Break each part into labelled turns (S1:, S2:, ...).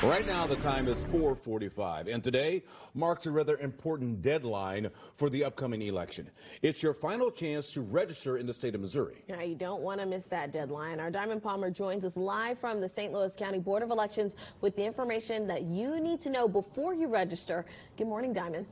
S1: Right now, the time is 4:45, and today marks a rather important deadline for the upcoming election. It's your final chance to register in the state of Missouri.
S2: Now, you don't want to miss that deadline. Our Diamond Palmer joins us live from the St. Louis County Board of Elections with the information that you need to know before you register. Good morning, Diamond.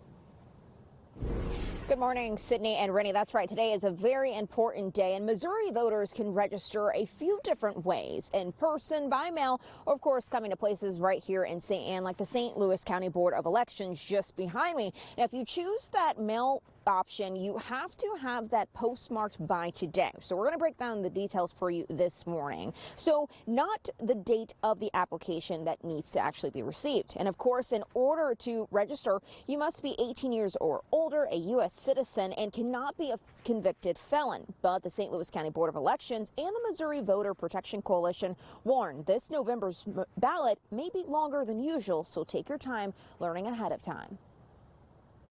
S3: Good morning, Sydney and Rennie. That's right. Today is a very important day, and Missouri voters can register a few different ways: in person, by mail, or of course coming to places right here in St. Anne, like the St. Louis County Board of Elections just behind me. Now, if you choose that mail option, you have to have that postmarked by today. So we're going to break down the details for you this morning. So not the date of the application that needs to actually be received. And of course, in order to register, you must be 18 years or older, a U.S. citizen, and cannot be a convicted felon. But the St. Louis County Board of Elections and the Missouri Voter Protection Coalition warn this November's ballot may be longer than usual, so take your time learning ahead of time.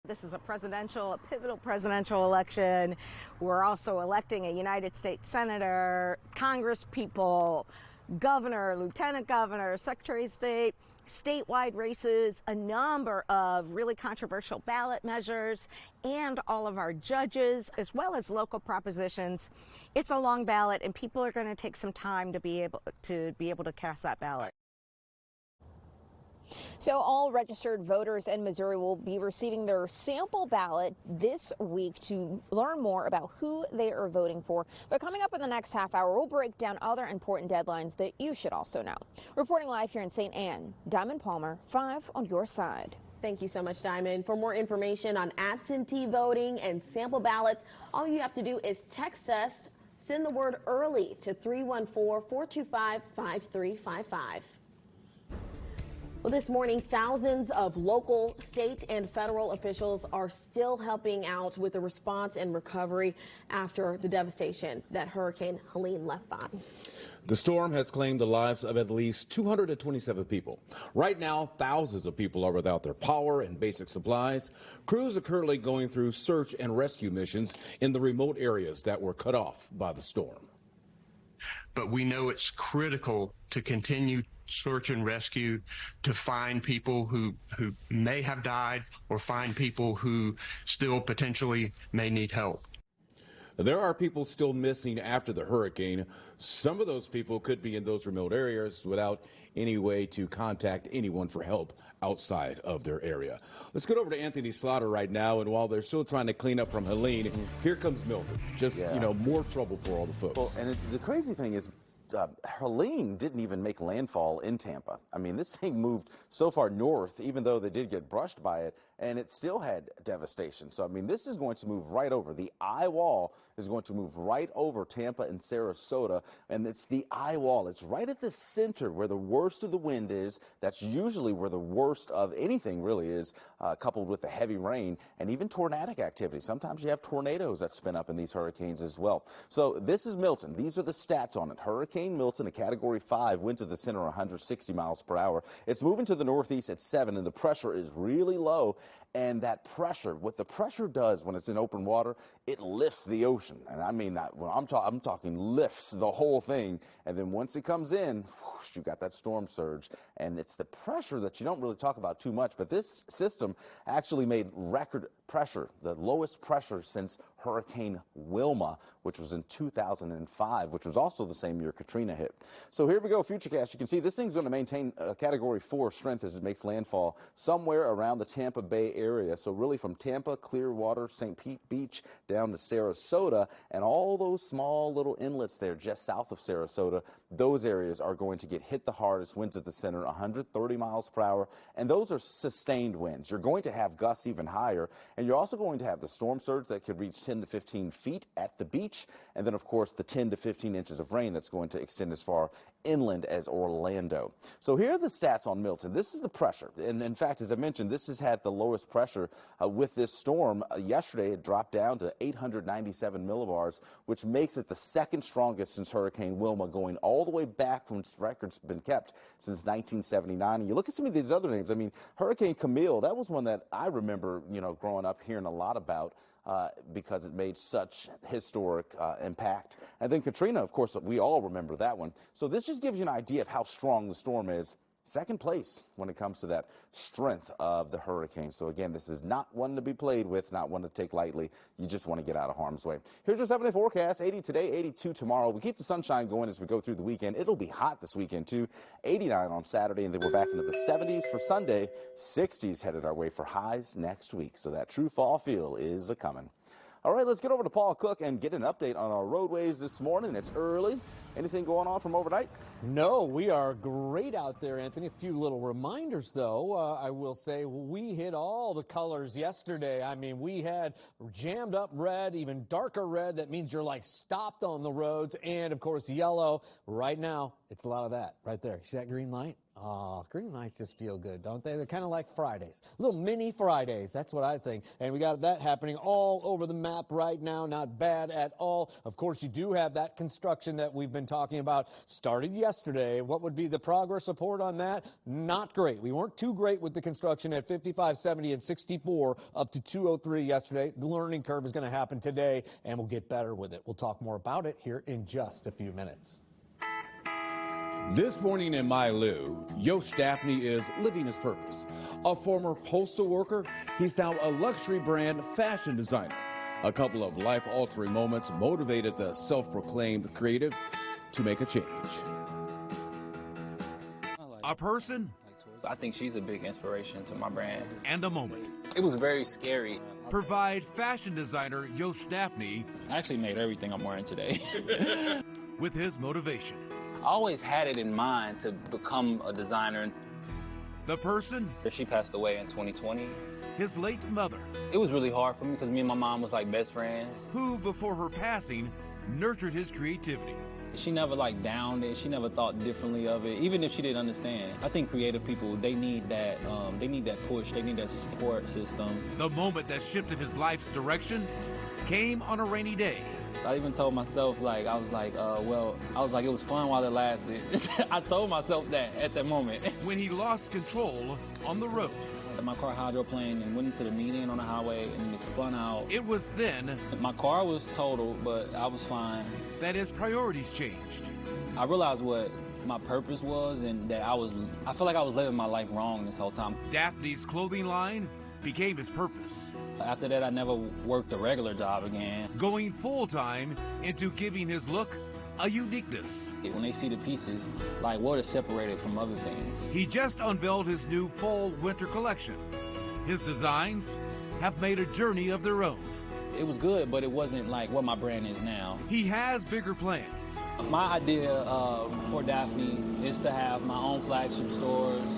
S4: This is a pivotal presidential election. We're also electing a United States Senator, Congress people, governor, lieutenant governor, secretary of state, statewide races, a number of really controversial ballot measures, and all of our judges, as well as local propositions. It's a long ballot, and people are going to take some time to be able to cast that ballot.
S3: So all registered voters in Missouri will be receiving their sample ballot this week to learn more about who they are voting for. But coming up in the next half hour, we'll break down other important deadlines that you should also know. Reporting live here in St. Anne, Diamond Palmer, 5 on your side.
S2: Thank you so much, Diamond. For more information on absentee voting and sample ballots, all you have to do is text us. Send the word EARLY to 314-425-5355. Well, this morning, thousands of local, state, and federal officials are still helping out with the response and recovery after the devastation that Hurricane Helene left behind.
S1: The storm has claimed the lives of at least 227 people. Right now, thousands of people are without their power and basic supplies. Crews are currently going through search and rescue missions in the remote areas that were cut off by the storm.
S5: But we know it's critical to continue search and rescue, to find people who may have died or find people who still potentially may need help.
S1: There are people still missing after the hurricane. Some of those people could be in those remote areas without any way to contact anyone for help outside of their area. Let's get over to Anthony Slaughter right now, and while they're still trying to clean up from Helene, here comes Milton. Just, more trouble for all the folks.
S6: Well, and the crazy thing is, Helene didn't even make landfall in Tampa. I mean, this thing moved so far north, even though they did get brushed by it, and it still had devastation. So, I mean, this is going to move right over. The eye wall is going to move right over Tampa and Sarasota, and it's the eye wall. It's right at the center where the worst of the wind is. That's usually where the worst of anything really is, coupled with the heavy rain and even tornadic activity. Sometimes you have tornadoes that spin up in these hurricanes as well. So this is Milton. These are the stats on it. Hurricane Milton, a Category 5, winds at the center 160 miles per hour. It's moving to the northeast at 7, and the pressure is really low. And that pressure, what the pressure does when it's in open water, it lifts the ocean. And I mean that when I'm talking lifts the whole thing. And then once it comes in, whoosh, you got that storm surge. And it's the pressure that you don't really talk about too much. But this system actually made record pressure, the lowest pressure since Hurricane Wilma, which was in 2005, which was also the same year Katrina hit. So here we go, Futurecast. You can see this thing's going to maintain a Category 4 strength as it makes landfall somewhere around the Tampa Bay area. So really from Tampa, Clearwater, St. Pete Beach, down to Sarasota, and all those small little inlets there just south of Sarasota, those areas are going to get hit the hardest. Winds at the center, 130 miles per hour, and those are sustained winds. You're going to have gusts even higher, and you're also going to have the storm surge that could reach 10 to 15 feet at the beach, and then, of course, the 10 to 15 inches of rain that's going to extend as far inland as Orlando. So here are the stats on Milton. This is the pressure, and in fact, as I mentioned, this has had the lowest pressure with this storm. Yesterday, it dropped down to 897 millibars, which makes it the second strongest since Hurricane Wilma, going all the way back when records been kept since 1979. And you look at some of these other names. I mean, Hurricane Camille, that was one that I remember, growing up hearing a lot about. Because it made such historic impact. And then Katrina, of course, we all remember that one. So this just gives you an idea of how strong the storm is. second place when it comes to that strength of the hurricane. So again, this is not one to be played with, not one to take lightly. You just want to get out of harm's way. Here's your 7-day forecast. 80 today, 82 tomorrow. We keep the sunshine going as we go through the weekend. It'll be hot this weekend too. 89 on Saturday, and then we're back into the 70s for Sunday. 60s headed our way for highs next week. So that true fall feel is a-coming. All right, let's get over to Paul Cook and get an update on our roadways this morning. It's early. Anything going on from overnight?
S7: No, we are great out there, Anthony. A few little reminders, though. I will say we hit all the colors yesterday. I mean, we had jammed up red, even darker red. That means you're like stopped on the roads. And, of course, yellow. Right now, it's a lot of that right there. See that green light? Oh, green lights just feel good, don't they? They're kind of like Fridays, little mini Fridays. That's what I think. And we got that happening all over the map right now. Not bad at all. Of course, you do have that construction that we've been talking about started yesterday. What would be the progress report on that? Not great. We weren't too great with the construction at 55, 70, and 64 up to 203 yesterday. The learning curve is going to happen today, and we'll get better with it. We'll talk more about it here in just a few minutes.
S1: This morning in My Lou, Yost Daphne is living his purpose. A former postal worker, he's now a luxury brand fashion designer. A couple of life-altering moments motivated the self-proclaimed creative to make a change.
S8: A person
S9: I think she's a big inspiration to my brand.
S8: and a moment.
S9: It was very scary.
S8: Provide fashion designer Yost Daphne
S9: I actually made everything I'm wearing today.
S8: with his motivation.
S9: I always had it in mind to become a designer.
S8: The person,
S9: She passed away in 2020.
S8: his late mother,
S9: It was really hard for me because me and my mom was like best friends.
S8: who before her passing nurtured his creativity.
S9: She never like downed it. She never thought differently of it, even if she didn't understand. I think creative people, they need that push. They need that support system.
S8: The moment that shifted his life's direction came on a rainy day.
S9: I even told myself, it was fun while it lasted. I told myself that at that moment.
S8: When he lost control on the road.
S9: My car hydroplaned and went into the median on the highway and it spun out.
S8: It was then
S9: My car was totaled, but I was fine.
S8: that his priorities changed.
S9: I realized what my purpose was and that I feel like I was living my life wrong this whole time.
S8: Daphne's clothing line became his purpose,
S9: After that, I never worked a regular job again.
S8: going full-time into giving his look a uniqueness.
S9: When they see the pieces, like what is separated from other things.
S8: He just unveiled his new fall-winter collection. His designs have made a journey of their own.
S9: It was good, but it wasn't like what my brand is now.
S8: He has bigger plans.
S9: My idea for Daphne is to have my own flagship stores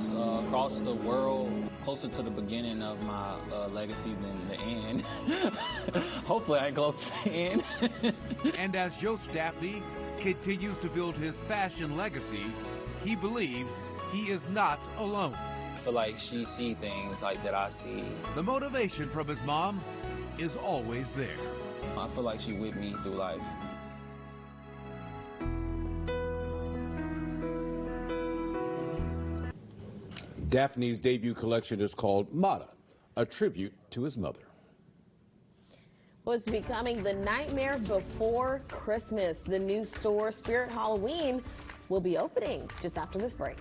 S9: across the world, closer to the beginning of my legacy than the end. Hopefully I ain't close to the end.
S8: And as Yost Daphne continues to build his fashion legacy, he believes he is not alone.
S9: I feel like she see things like that I see.
S8: The motivation from his mom is always there.
S9: I feel like she with me through life.
S1: Daphne's debut collection is called Mata, a tribute to his mother.
S2: Well, it's becoming the nightmare before Christmas. The new store, Spirit Halloween, will be opening just after this break.